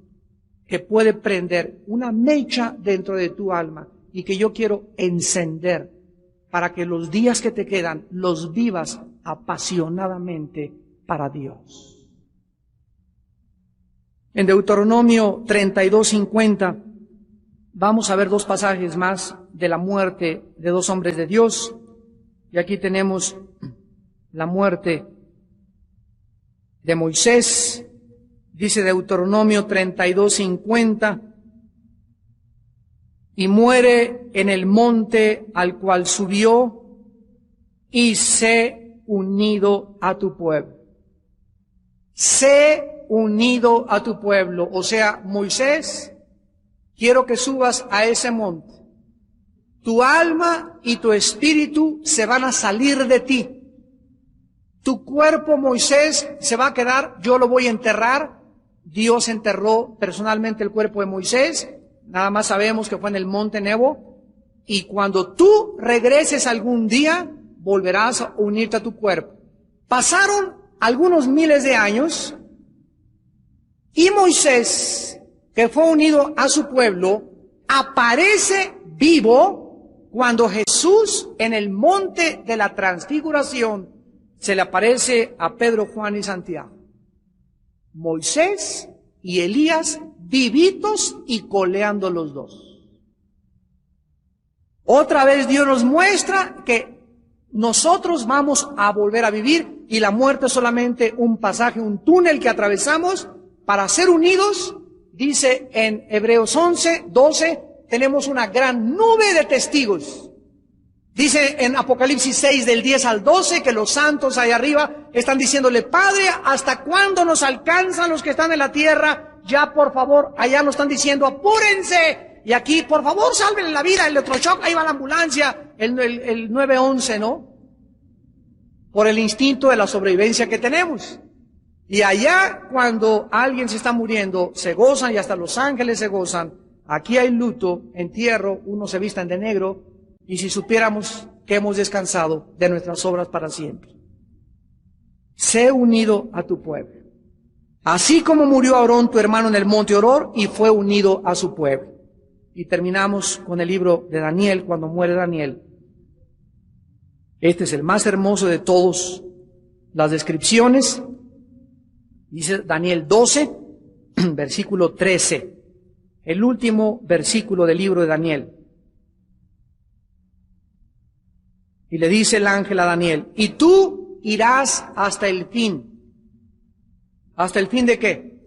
que puede prender una mecha dentro de tu alma y que yo quiero encender para que los días que te quedan los vivas apasionadamente para Dios. En Deuteronomio 32:50 vamos a ver dos pasajes más de la muerte de dos hombres de Dios. Y aquí tenemos la muerte de Moisés. Dice Deuteronomio 32:50, y muere en el monte al cual subió, y sé unido a tu pueblo. Sé unido a tu pueblo. O sea, Moisés, quiero que subas a ese monte. Tu alma y tu espíritu se van a salir de ti. Tu cuerpo, Moisés, se va a quedar, yo lo voy a enterrar. Dios enterró personalmente el cuerpo de Moisés. Nada más sabemos que fue en el monte Nebo. Y cuando tú regreses algún día, volverás a unirte a tu cuerpo. Pasaron algunos miles de años y Moisés, que fue unido a su pueblo, aparece vivo cuando Jesús en el monte de la transfiguración se le aparece a Pedro, Juan y Santiago. Moisés y Elías vivitos y coleando los dos. Otra vez Dios nos muestra que nosotros vamos a volver a vivir y la muerte es solamente un pasaje, un túnel que atravesamos para ser unidos. Dice en Hebreos 11, 12, tenemos una gran nube de testigos. Dice en Apocalipsis 6 del 10 al 12 que los santos allá arriba están diciéndole, Padre, ¿hasta cuándo nos alcanzan los que están en la tierra? Ya por favor, allá nos están diciendo, apúrense. Y aquí, por favor, salven la vida, el electroshock, ahí va la ambulancia, el 911, ¿no? Por el instinto de la sobrevivencia que tenemos. Y allá, cuando alguien se está muriendo, se gozan y hasta los ángeles se gozan. Aquí hay luto, entierro, unos se vistan de negro, y si supiéramos que hemos descansado de nuestras obras para siempre. Sé unido a tu pueblo. Así como murió Aarón, tu hermano, en el monte Horor, y fue unido a su pueblo. Y terminamos con el libro de Daniel, cuando muere Daniel. Este es el más hermoso de todos las descripciones. Dice Daniel 12, versículo 13. El último versículo del libro de Daniel. Y le dice el ángel a Daniel, y tú irás hasta el fin. ¿Hasta el fin de qué?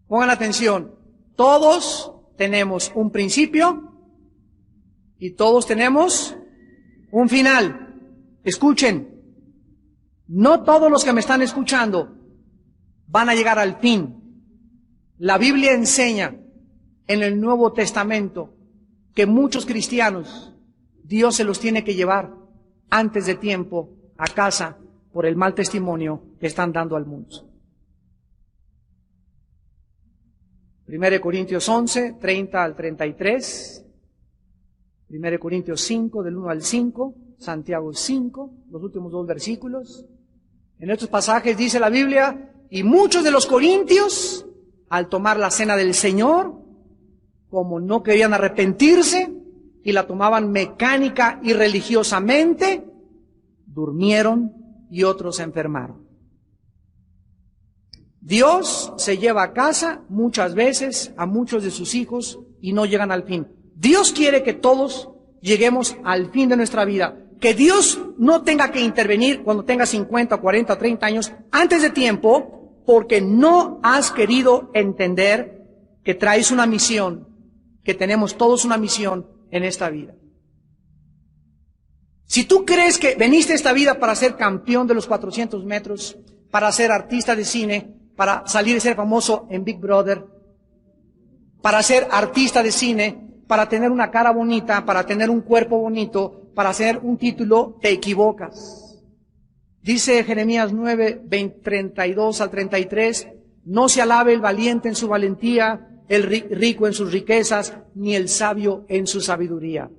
Pongan atención. Todos tenemos un principio y todos tenemos un final. Escuchen, no todos los que me están escuchando van a llegar al fin. La Biblia enseña en el Nuevo Testamento que muchos cristianos Dios se los tiene que llevar antes de tiempo a casa por el mal testimonio que están dando al mundo. 1 Corintios 11, 30 al 33, 1 Corintios 5, del 1 al 5, Santiago 5, los últimos dos versículos. En estos pasajes dice la Biblia, y muchos de los corintios, al tomar la cena del Señor, como no querían arrepentirse, y la tomaban mecánica y religiosamente, durmieron y otros se enfermaron. Dios se lleva a casa muchas veces a muchos de sus hijos y no llegan al fin. Dios quiere que todos lleguemos al fin de nuestra vida. Que Dios no tenga que intervenir cuando tengas 50, 40, 30 años antes de tiempo, porque no has querido entender que traes una misión, que tenemos todos una misión en esta vida. Si tú crees que veniste a esta vida para ser campeón de los 400 metros, para ser artista de cine, para salir y ser famoso en Big Brother, para ser artista de cine, para tener una cara bonita, para tener un cuerpo bonito, para hacer un título, te equivocas. Dice Jeremías 9, 32 al 33, no se alabe el valiente en su valentía, el rico en sus riquezas, ni el sabio en su sabiduría.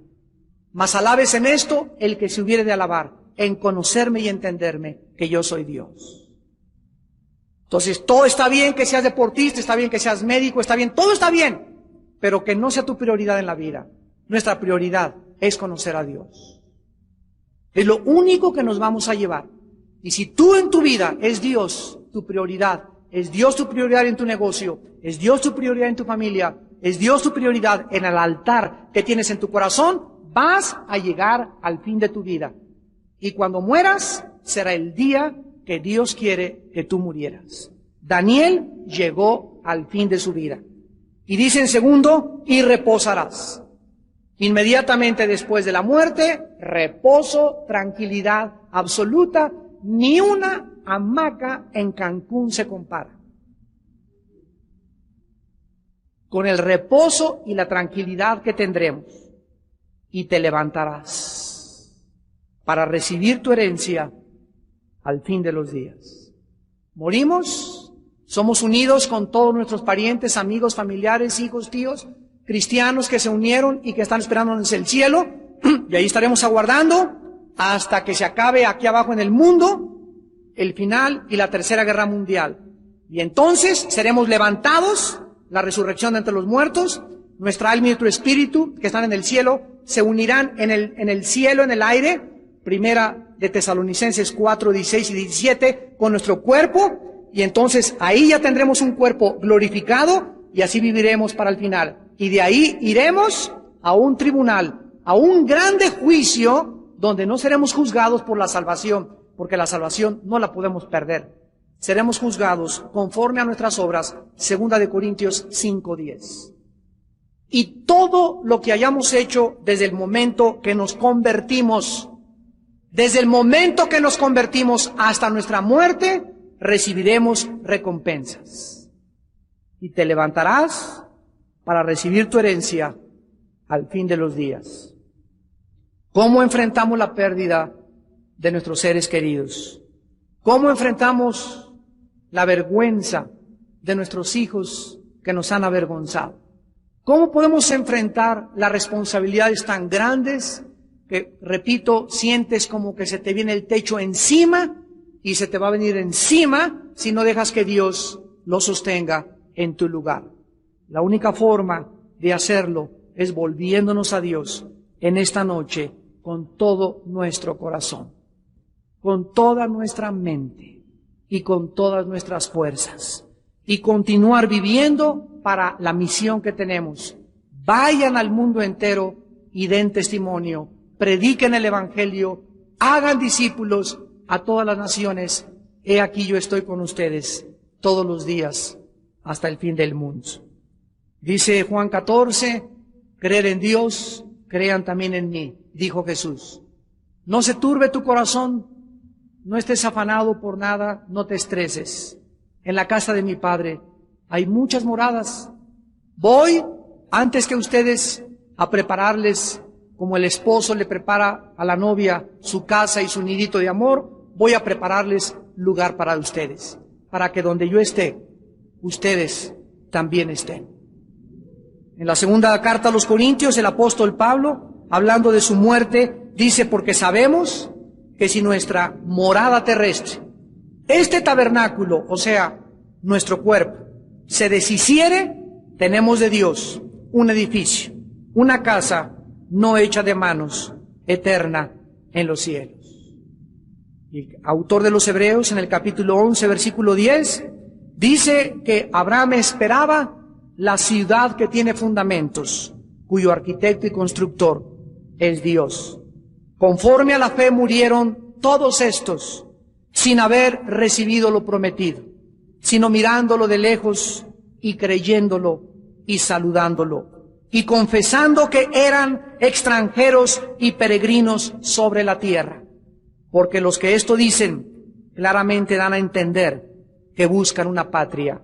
Mas alabes en esto el que se hubiere de alabar, en conocerme y entenderme que yo soy Dios. Entonces, todo está bien que seas deportista, está bien que seas médico, está bien, todo está bien, pero que no sea tu prioridad en la vida. Nuestra prioridad es conocer a Dios. Es lo único que nos vamos a llevar. Y si tú en tu vida es Dios tu prioridad, es Dios tu prioridad en tu negocio, es Dios tu prioridad en tu familia, es Dios tu prioridad en el altar que tienes en tu corazón, vas a llegar al fin de tu vida. Y cuando mueras, será el día que Dios quiere que tú murieras. Daniel llegó al fin de su vida. Y dice en segundo, y reposarás. Inmediatamente después de la muerte, reposo, tranquilidad absoluta, ni una hamaca en Cancún se compara con el reposo y la tranquilidad que tendremos. Y te levantarás para recibir tu herencia al fin de los días. Morimos, somos unidos con todos nuestros parientes, amigos, familiares, hijos, tíos, cristianos que se unieron y que están esperándonos en el cielo, y ahí estaremos aguardando hasta que se acabe aquí abajo en el mundo el final y la tercera guerra mundial. Y entonces seremos levantados, la resurrección de entre los muertos, nuestra alma y nuestro espíritu que están en el cielo se unirán en el cielo, en el aire, primera de Tesalonicenses 4, 16 y 17, con nuestro cuerpo, y entonces ahí ya tendremos un cuerpo glorificado, y así viviremos para el final. Y de ahí iremos a un tribunal, a un grande juicio, donde no seremos juzgados por la salvación, porque la salvación no la podemos perder. Seremos juzgados conforme a nuestras obras, 2 Corintios 5:10. Y todo lo que hayamos hecho desde el momento que nos convertimos, hasta nuestra muerte, recibiremos recompensas. Y te levantarás para recibir tu herencia al fin de los días. ¿Cómo enfrentamos la pérdida de nuestros seres queridos? ¿Cómo enfrentamos la vergüenza de nuestros hijos que nos han avergonzado? ¿Cómo podemos enfrentar las responsabilidades tan grandes que, repito, sientes como que se te viene el techo encima y se te va a venir encima si no dejas que Dios lo sostenga en tu lugar? La única forma de hacerlo es volviéndonos a Dios en esta noche con todo nuestro corazón, con toda nuestra mente y con todas nuestras fuerzas, y continuar viviendo para la misión que tenemos. Vayan al mundo entero y den testimonio, prediquen el Evangelio, hagan discípulos a todas las naciones. He aquí yo estoy con ustedes todos los días hasta el fin del mundo. Dice Juan 14, creer en Dios, crean también en mí, dijo Jesús. No se turbe tu corazón, no estés afanado por nada, no te estreses. En la casa de mi Padre hay muchas moradas. Voy antes que ustedes a prepararles, como el esposo le prepara a la novia su casa y su nidito de amor, voy a prepararles lugar para ustedes, para que donde yo esté, ustedes también estén. En la segunda carta a los Corintios, el apóstol Pablo, hablando de su muerte, dice, porque sabemos que si nuestra morada terrestre, este tabernáculo, o sea, nuestro cuerpo, se deshiciere, tenemos de Dios un edificio, una casa no hecha de manos, eterna en los cielos. Y el autor de los Hebreos, en el capítulo 11, versículo 10, dice que Abraham esperaba la ciudad que tiene fundamentos, cuyo arquitecto y constructor es Dios. Conforme a la fe murieron todos estos, sin haber recibido lo prometido, sino mirándolo de lejos y creyéndolo y saludándolo, y confesando que eran extranjeros y peregrinos sobre la tierra. Porque los que esto dicen claramente dan a entender que buscan una patria,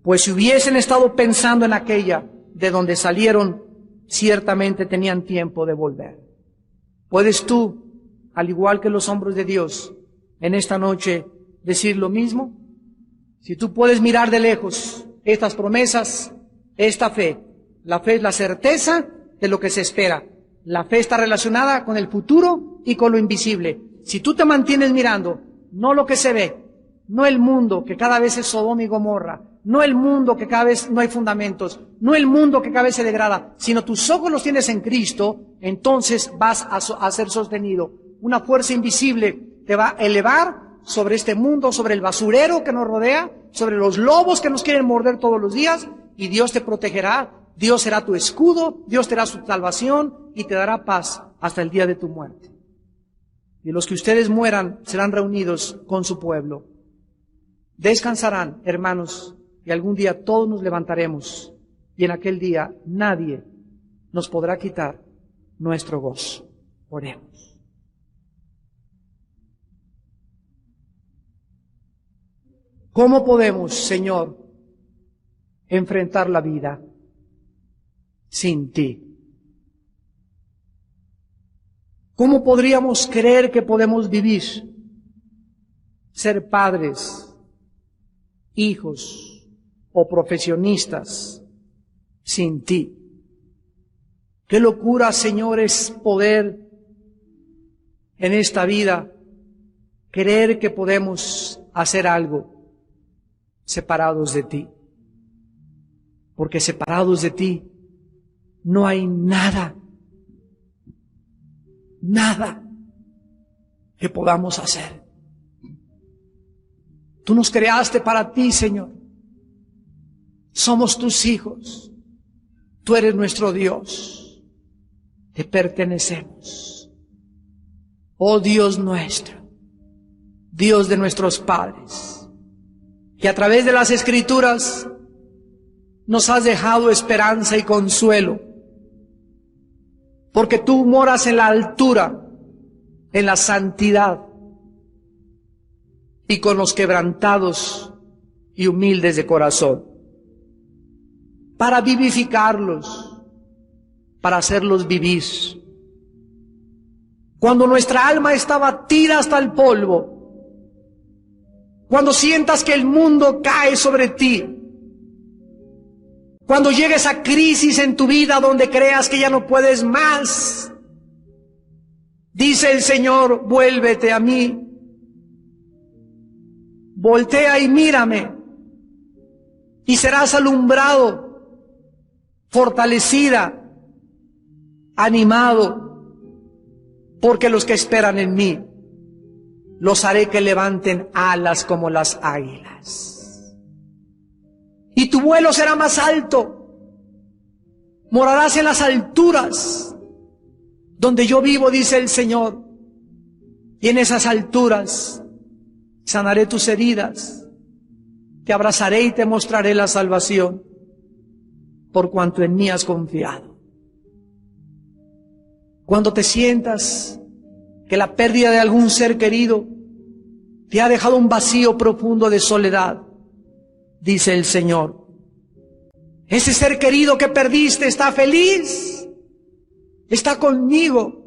pues si hubiesen estado pensando en aquella de donde salieron, ciertamente tenían tiempo de volver. ¿Puedes tú, al igual que los hombres de Dios, en esta noche decir lo mismo? Si tú puedes mirar de lejos estas promesas, esta fe, la fe es la certeza de lo que se espera. La fe está relacionada con el futuro y con lo invisible. Si tú te mantienes mirando, no lo que se ve, no el mundo que cada vez es Sodoma y Gomorra, no el mundo que cada vez no hay fundamentos, no el mundo que cada vez se degrada, sino tus ojos los tienes en Cristo, entonces vas a ser sostenido. Una fuerza invisible te va a elevar sobre este mundo, sobre el basurero que nos rodea, sobre los lobos que nos quieren morder todos los días, y Dios te protegerá, Dios será tu escudo, Dios te dará su salvación y te dará paz hasta el día de tu muerte. Y los que ustedes mueran serán reunidos con su pueblo. Descansarán, hermanos, y algún día todos nos levantaremos, y en aquel día nadie nos podrá quitar nuestro gozo. Oremos. ¿Cómo podemos, Señor, enfrentar la vida sin ti? ¿Cómo podríamos creer que podemos vivir, ser padres, hijos o profesionistas sin ti? Qué locura, Señor, es poder en esta vida creer que podemos hacer algo separados de ti. Porque separados de ti no hay nada, nada que podamos hacer. Tú nos creaste para ti, Señor. Somos tus hijos. Tú eres nuestro Dios. Te pertenecemos. Oh Dios nuestro, Dios de nuestros padres, que a través de las Escrituras nos has dejado esperanza y consuelo, porque tú moras en la altura, en la santidad, y con los quebrantados y humildes de corazón, para vivificarlos, para hacerlos vivir. Cuando nuestra alma está batida hasta el polvo, cuando sientas que el mundo cae sobre ti, cuando llegue esa crisis en tu vida donde creas que ya no puedes más, dice el Señor, vuélvete a mí, voltea y mírame, y serás alumbrado, fortalecida, animado, porque los que esperan en mí, los haré que levanten alas como las águilas. Y tu vuelo será más alto, morarás en las alturas, donde yo vivo, dice el Señor, y en esas alturas sanaré tus heridas, te abrazaré y te mostraré la salvación, por cuanto en mí has confiado. Cuando te sientas que la pérdida de algún ser querido te ha dejado un vacío profundo de soledad, dice el Señor, ese ser querido que perdiste está feliz, está conmigo,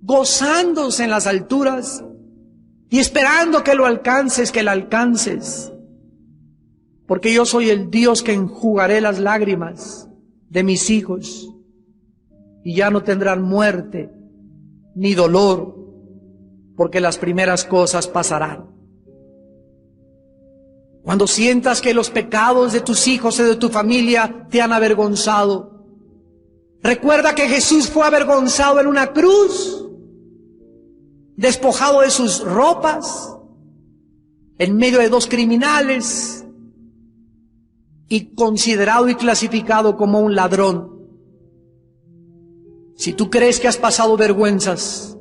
gozándose en las alturas y esperando que lo alcances, que la alcances, porque yo soy el Dios que enjugaré las lágrimas de mis hijos, y ya no tendrán muerte ni dolor, porque las primeras cosas pasarán. Cuando sientas que los pecados de tus hijos y de tu familia te han avergonzado, recuerda que Jesús fue avergonzado en una cruz, despojado de sus ropas, en medio de dos criminales, y considerado y clasificado como un ladrón. Si tú crees que has pasado vergüenzas,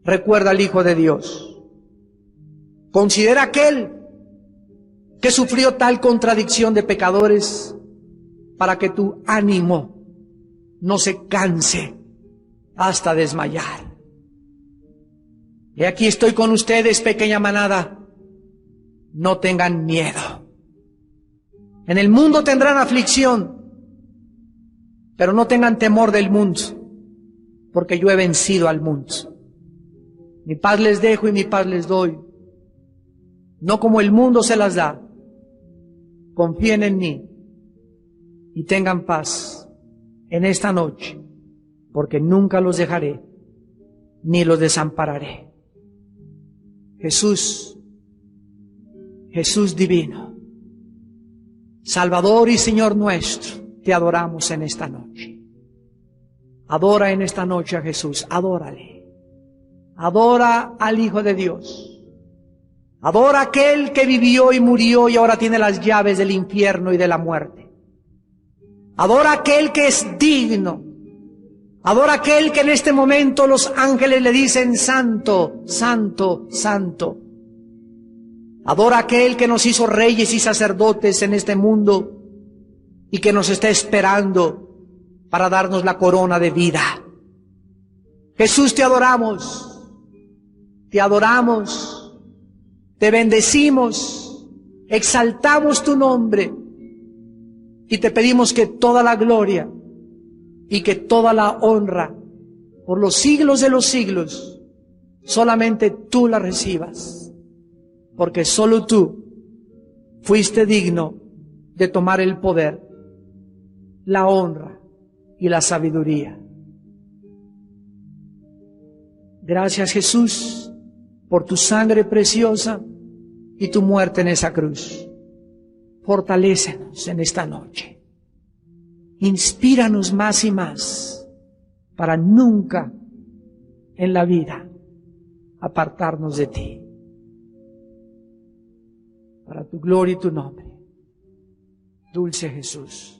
recuerda al Hijo de Dios. Considera aquel que sufrió tal contradicción de pecadores, para que tu ánimo no se canse hasta desmayar. Y aquí estoy con ustedes, pequeña manada. No tengan miedo. En el mundo tendrán aflicción, pero no tengan temor del mundo, porque yo he vencido al mundo. Mi paz les dejo y mi paz les doy, no como el mundo se las da. Confíen en mí y tengan paz en esta noche, porque nunca los dejaré ni los desampararé. Jesús, Jesús divino, Salvador y Señor nuestro, te adoramos en esta noche. Adora en esta noche a Jesús, adórale. Adora al Hijo de Dios. Adora a aquel que vivió y murió y ahora tiene las llaves del infierno y de la muerte. Adora a aquel que es digno. Adora a aquel que en este momento los ángeles le dicen santo, santo, santo. Adora a aquel que nos hizo reyes y sacerdotes en este mundo y que nos está esperando para darnos la corona de vida. Jesús, te adoramos, te bendecimos, exaltamos tu nombre y te pedimos que toda la gloria y que toda la honra por los siglos de los siglos solamente tú la recibas, porque solo tú fuiste digno de tomar el poder, la honra y la sabiduría. Gracias, Jesús, por tu sangre preciosa y tu muerte en esa cruz. Fortalécenos en esta noche. Inspíranos más y más para nunca en la vida apartarnos de ti. Para tu gloria y tu nombre, dulce Jesús.